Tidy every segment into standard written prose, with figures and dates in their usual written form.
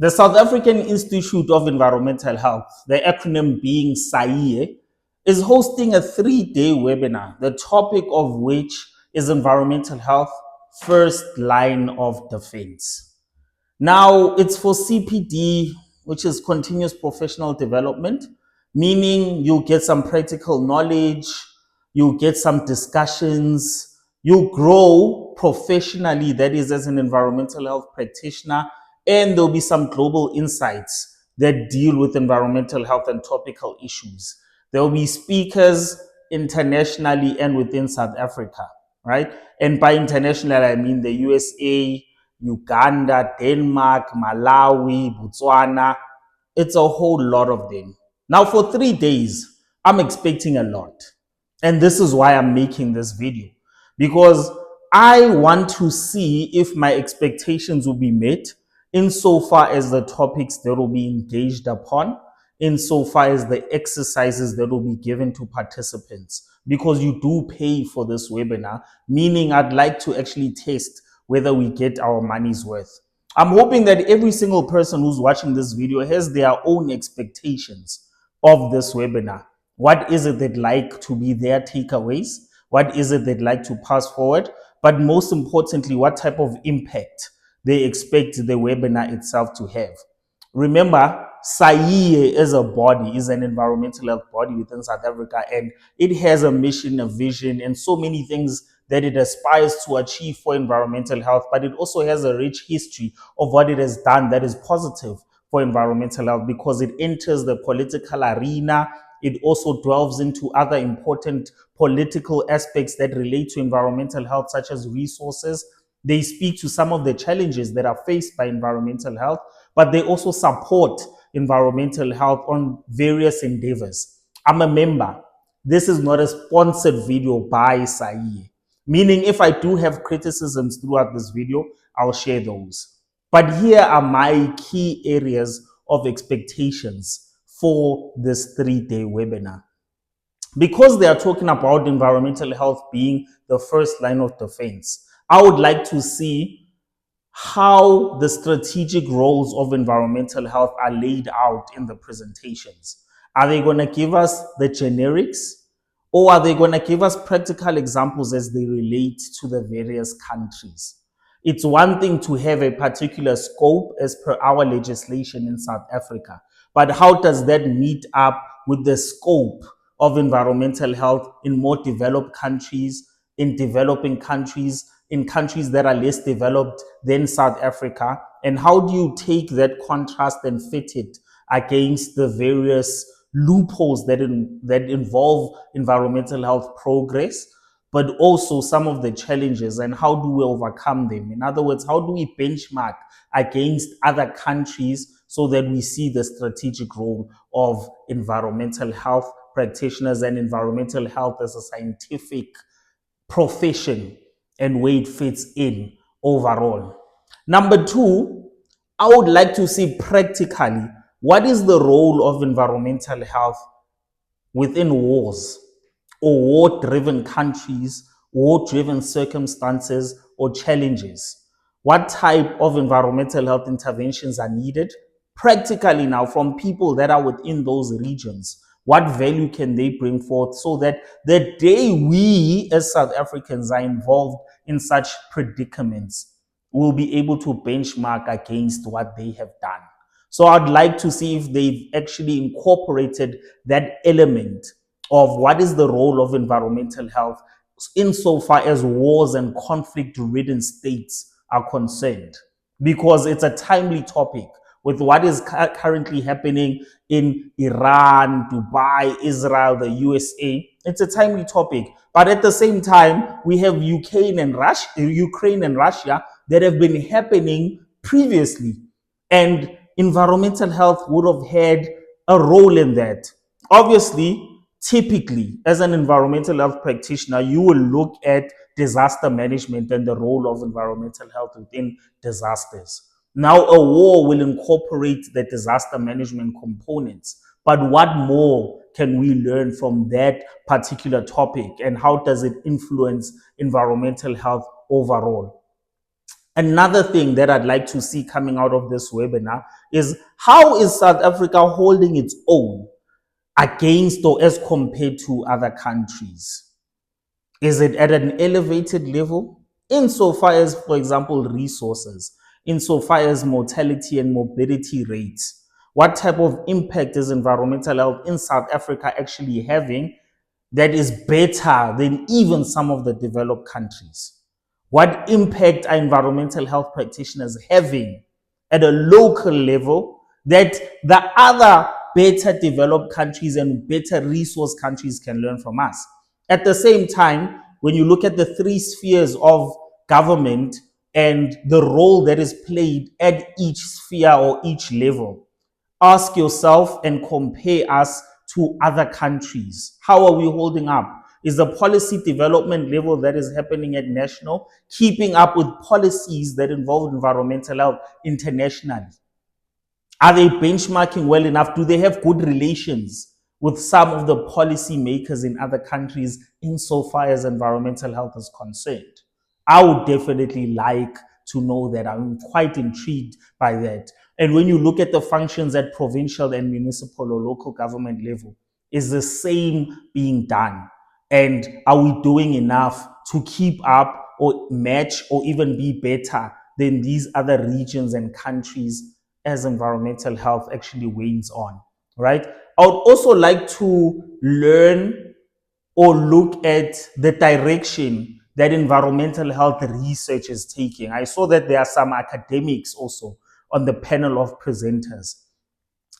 The South African Institute of Environmental Health, the acronym being SAIEH, is hosting a 3-day webinar, the topic of which is environmental health, first line of defense. Now, it's for CPD, which is continuous professional development, meaning you get some practical knowledge, you get some discussions, you grow professionally, that is, as an environmental health practitioner, and there'll be some global insights that deal with environmental health and topical issues. There will be speakers internationally and within South Africa, right? And by international, I mean the USA, Uganda, Denmark, Malawi, Botswana. It's a whole lot of them. Now, for 3 days, I'm expecting a lot. And this is why I'm making this video, because I want to see if my expectations will be met insofar as the topics that will be engaged upon, insofar as the exercises that will be given to participants, because you do pay for this webinar, meaning I'd like to actually test whether we get our money's worth. I'm hoping that every single person who's watching this video has their own expectations of this webinar. What is it they'd like to be their takeaways? What is it they'd like to pass forward? But most importantly, what type of impact they expect the webinar itself to have. Remember, SAIEH as a body is an environmental health body within South Africa, and it has a mission, a vision, and so many things that it aspires to achieve for environmental health, but it also has a rich history of what it has done that is positive for environmental health, because it enters the political arena. It also delves into other important political aspects that relate to environmental health, such as resources. They speak to some of the challenges that are faced by environmental health, but they also support environmental health on various endeavors. I'm a member. This is not a sponsored video by SAIEH, meaning if I do have criticisms throughout this video, I'll share those. But here are my key areas of expectations for this 3-day webinar. Because they are talking about environmental health being the first line of defense, I would like to see how the strategic roles of environmental health are laid out in the presentations. Are they going to give us the generics, or are they going to give us practical examples as they relate to the various countries? It's one thing to have a particular scope as per our legislation in South Africa, but how does that meet up with the scope of environmental health in more developed countries, in developing countries, in countries that are less developed than South Africa? And how do you take that contrast and fit it against the various loopholes that involve environmental health progress, but also some of the challenges, and how do we overcome them? In other words, how do we benchmark against other countries so that we see the strategic role of environmental health practitioners and environmental health as a scientific profession and where it fits in overall? Number two, I would like to see practically what is the role of environmental health within wars or war-driven countries, war-driven circumstances or challenges. What type of environmental health interventions are needed practically now from people that are within those regions? What value can they bring forth so that the day we as South Africans are involved in such predicaments, we'll be able to benchmark against what they have done? So I'd like to see if they've actually incorporated that element of what is the role of environmental health insofar as wars and conflict-ridden states are concerned, because it's a timely topic with what is currently happening in Iran, Dubai, Israel, the USA. It's a timely topic. But at the same time, we have Ukraine and Russia that have been happening previously. And environmental health would have had a role in that. Obviously, typically, as an environmental health practitioner, you will look at disaster management and the role of environmental health within disasters. Now, a war will incorporate the disaster management components, but what more can we learn from that particular topic, and how does it influence environmental health overall? Another thing that I'd like to see coming out of this webinar is how is South Africa holding its own against or as compared to other countries? Is it at an elevated level? Insofar as, for example, resources, insofar as mortality and morbidity rates, what type of impact is environmental health in South Africa actually having that is better than even some of the developed countries? What impact are environmental health practitioners having at a local level that the other better developed countries and better resource countries can learn from us? At the same time, when you look at the three spheres of government and the role that is played at each sphere or each level, ask yourself and compare us to other countries. How are we holding up? Is the policy development level that is happening at national keeping up with policies that involve environmental health internationally? Are they benchmarking well enough? Do they have good relations with some of the policy makers in other countries insofar as environmental health is concerned? I would definitely like to know that. I'm quite intrigued by that. And when you look at the functions at provincial and municipal or local government level, is the same being done? And are we doing enough to keep up or match or even be better than these other regions and countries as environmental health actually wanes on, right? I would also like to learn or look at the direction that environmental health research is taking. I saw that there are some academics also on the panel of presenters.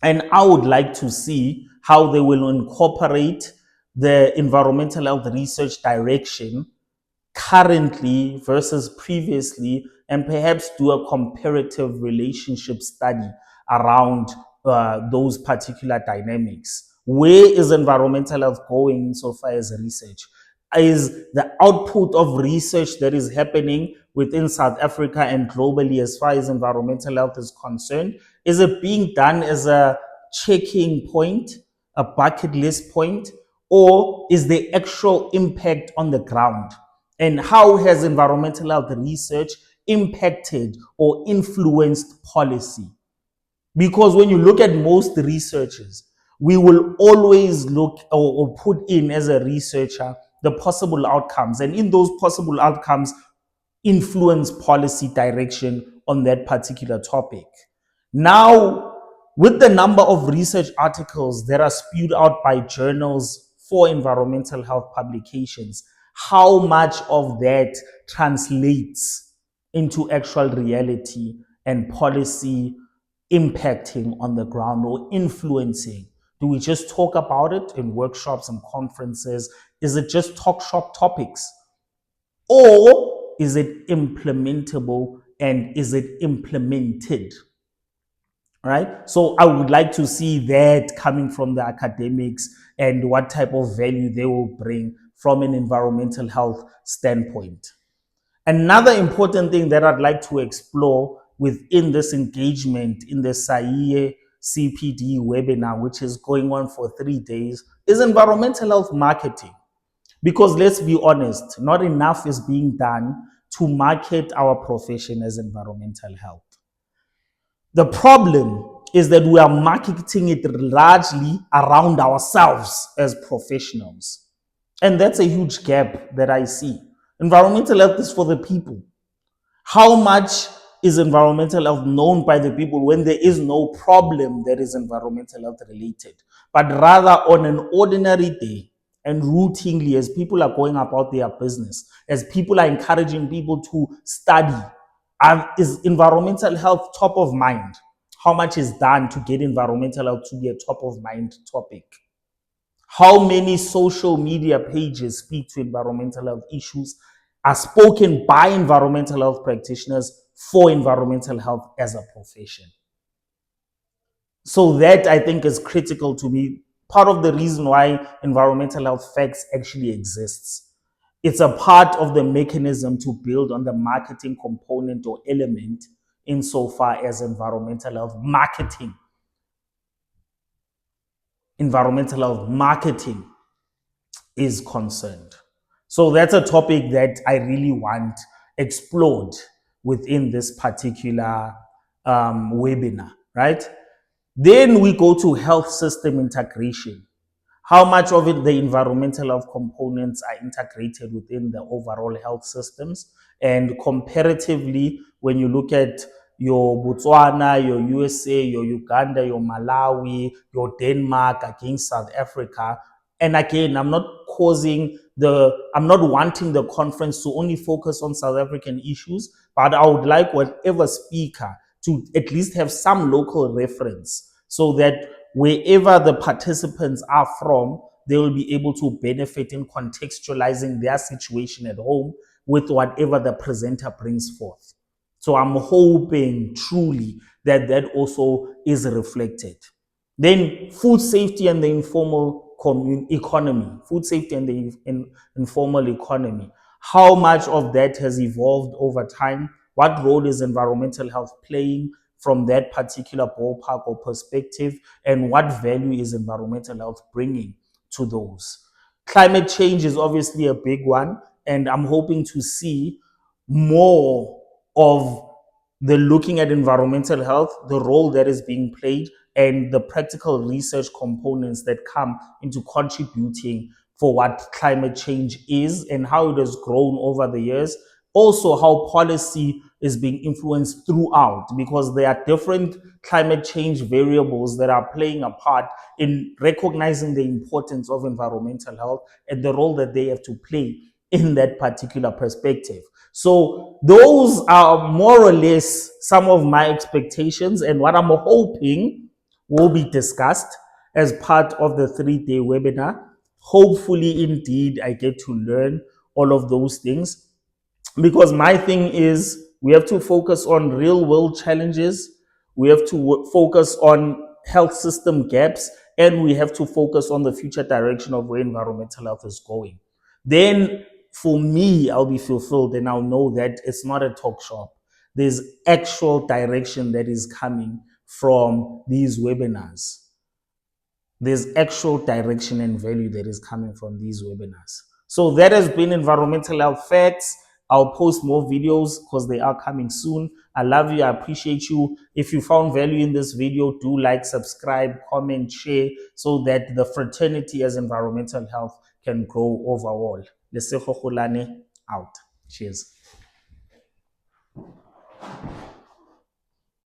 And I would like to see how they will incorporate the environmental health research direction currently versus previously, and perhaps do a comparative relationship study around those particular dynamics. Where is environmental health going so far as research? Is the output of research that is happening within South Africa and globally as far as environmental health is concerned, is it being done as a checking point, a bucket list point, or is the actual impact on the ground? And how has environmental health research impacted or influenced policy? Because when you look at most researchers, we will always look or put in as a researcher the possible outcomes. And in those possible outcomes, influence policy direction on that particular topic. Now, with the number of research articles that are spewed out by journals for environmental health publications, how much of that translates into actual reality and policy impacting on the ground or influencing? Do we just talk about it in workshops and conferences? Is it just talk shop topics? Or is it implementable and is it implemented? Right? So I would like to see that coming from the academics and what type of value they will bring from an environmental health standpoint. Another important thing that I'd like to explore within this engagement in the SAIEH CPD webinar, which is going on for 3 days, is environmental health marketing. Because let's be honest, not enough is being done to market our profession as environmental health. The problem is that we are marketing it largely around ourselves as professionals. And that's a huge gap that I see. Environmental health is for the people. How much is environmental health known by the people when there is no problem that is environmental health related? But rather on an ordinary day and routinely, as people are going about their business, as people are encouraging people to study, is environmental health top of mind? How much is done to get environmental health to be a top of mind topic? How many social media pages speak to environmental health issues, are spoken by environmental health practitioners for environmental health as a profession? So that, I think, is critical to me. Part of the reason why environmental health facts actually exists. It's a part of the mechanism to build on the marketing component or element insofar as environmental health marketing is concerned. So that's a topic that I really want explored within this particular webinar, right? Then we go to health system integration. How much of it the environmental health components are integrated within the overall health systems? And comparatively, when you look at your Botswana, your USA, your Uganda, your Malawi, your Denmark against South Africa, and again, I'm not wanting the conference to only focus on South African issues, but I would like whatever speaker to at least have some local reference so that wherever the participants are from, they will be able to benefit in contextualizing their situation at home with whatever the presenter brings forth. So I'm hoping truly that that also is reflected. Then food safety and the informal economy, food safety and the informal economy. How much of that has evolved over time? What role is environmental health playing from that particular ballpark or perspective? And what value is environmental health bringing to those? Climate change is obviously a big one, and I'm hoping to see more of the looking at environmental health, the role that is being played, and the practical research components that come into contributing for what climate change is and how it has grown over the years. Also, how policy is being influenced throughout, because there are different climate change variables that are playing a part in recognizing the importance of environmental health and the role that they have to play in that particular perspective. So those are more or less some of my expectations and what I'm hoping will be discussed as part of the 3-day webinar. Hopefully, indeed, I get to learn all of those things, because my thing is we have to focus on real world challenges. We have to focus on health system gaps, and we have to focus on the future direction of where environmental health is going. Then for me, I'll be fulfilled and I'll know that it's not a talk shop. There's actual direction that is coming from these webinars. There's actual direction and value that is coming from these webinars. So that has been Environmental Health Facts. I'll post more videos because they are coming soon. I love you. I appreciate you. If you found value in this video, do like, subscribe, comment, share, so that the fraternity as environmental health can grow overall. Lesego Golane out. Cheers.